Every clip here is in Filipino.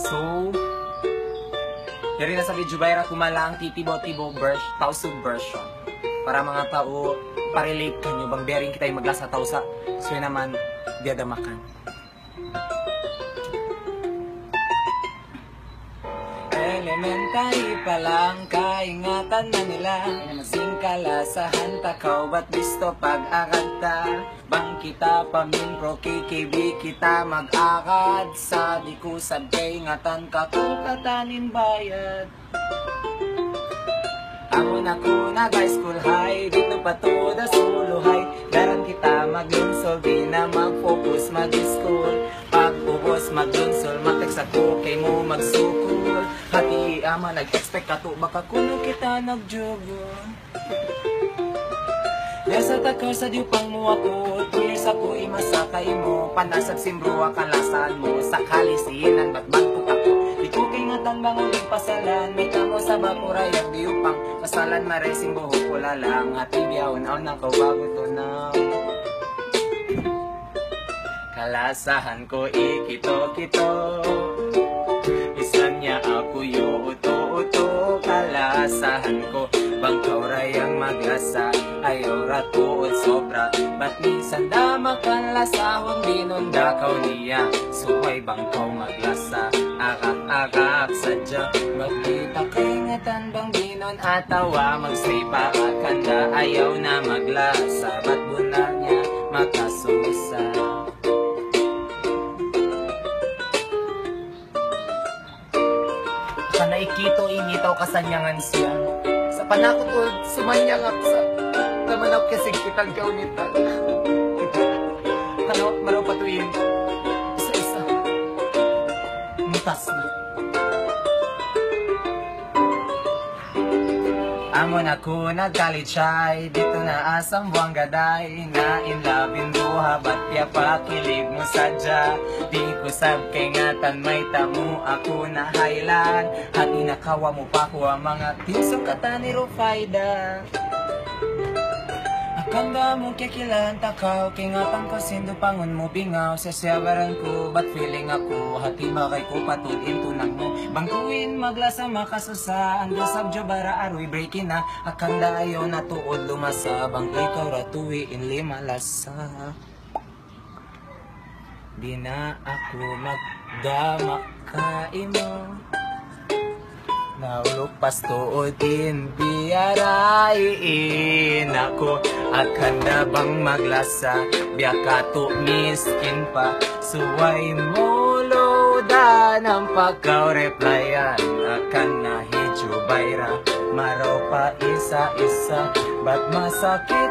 So, dari na sa video bayra kumala ang titibo-tibo tausog version. Para mga tao, parelate kanyo, bang bearing kita yung maglasa tao sa so yun naman, diadamakan. Elementary pa lang, kaingatan na nila. Masing kalasahan, takaw ba't gusto pag-akad ta? Bang kita pamimpro, KKB kita mag-akad. Sabi ko sa ingatan ka kung katanin bayad. Amon ako nag-high school high, dito pa to da solo high. Daran kita mag-lunsol, di na mag-focus mag-school. Pag-ubos mag-lunsol, mag-text ako kay mo mag-sukul. Hati ama nag-expect ka to, baka kuno kita nag-jogo. Nasa takaw sa diupang mo ako, 2 years ako imasakay mo. Panasag simbro ang kalasan mo, sa kalisinan ba't bantok ako. Di ko kingatan bang uling pasalan, may kamo sa bakuray ang diupang. Pasalan maresing buhok ko lalang, at ibiyaon-aon na kawago to na. Kalasahan ko ikito-kito, isan niya ako yuto-uto. Kalasahan ko bang kauray ang maglasa, ayaw ratuot sobra. Ba't minsan damakan lasahon, dinundakaw niya. Suway bang kau maglasa, akak-akak sadya. Magkita kaingatan bang dinon atawa, magsripa at kanda, ayaw na maglasa. Ba't bunal niya makasusa? Kanaikito ingitaw kasanyangan siya. Sa panakot ko, sumanyang ako sa naman ako kasi kitang kaunitan. Ano, maraw patuyin. Isa-isa. Mutas na. Amon ako nag-college ay, dito na asang buwang gaday. Na in love in buha, ba't ya pakilig mo sadya? Di ko sab kay ngatan may tamo ako na haylan. At inakawa mo pa ko ang mga tinsong kata ni Rufayda. Akanda mo kikilan takaw, kingatan ko sindo pangon mo bingaw. Sasyabaran ko, ba't feeling ako? Hati makay ko patudin tunang mo. Bangkuin maglasa makasusa, ando sabjo bara aroy breaking na. Akanda ayaw na tuod lumasa, bang ikaw ratuwiin lima lasa. Di na ako magdamakain mo. Naulupas tuodin, biyarain ako. Akanda bang maglasa, biya ka to miskin pa. Suway mo lodan ang pagkaw-replyan. Akan na hidyo bayra, maraw pa isa-isa. Ba't masakit?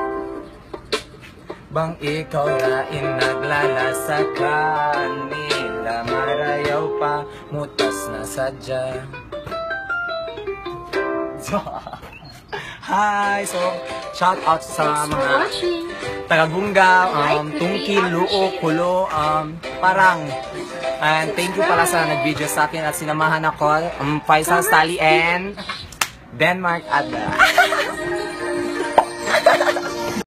Bang ikaw lain naglalasa kanila. Marayaw pa, mutas na sadya. Hi! So, shout out sa mga taga-Gungga, Tungki, Luo, Kulo, Parang. And thank you pala sa nag-video sa akin at sinamahan ako, Faisal, Sally, and Denmark Ada.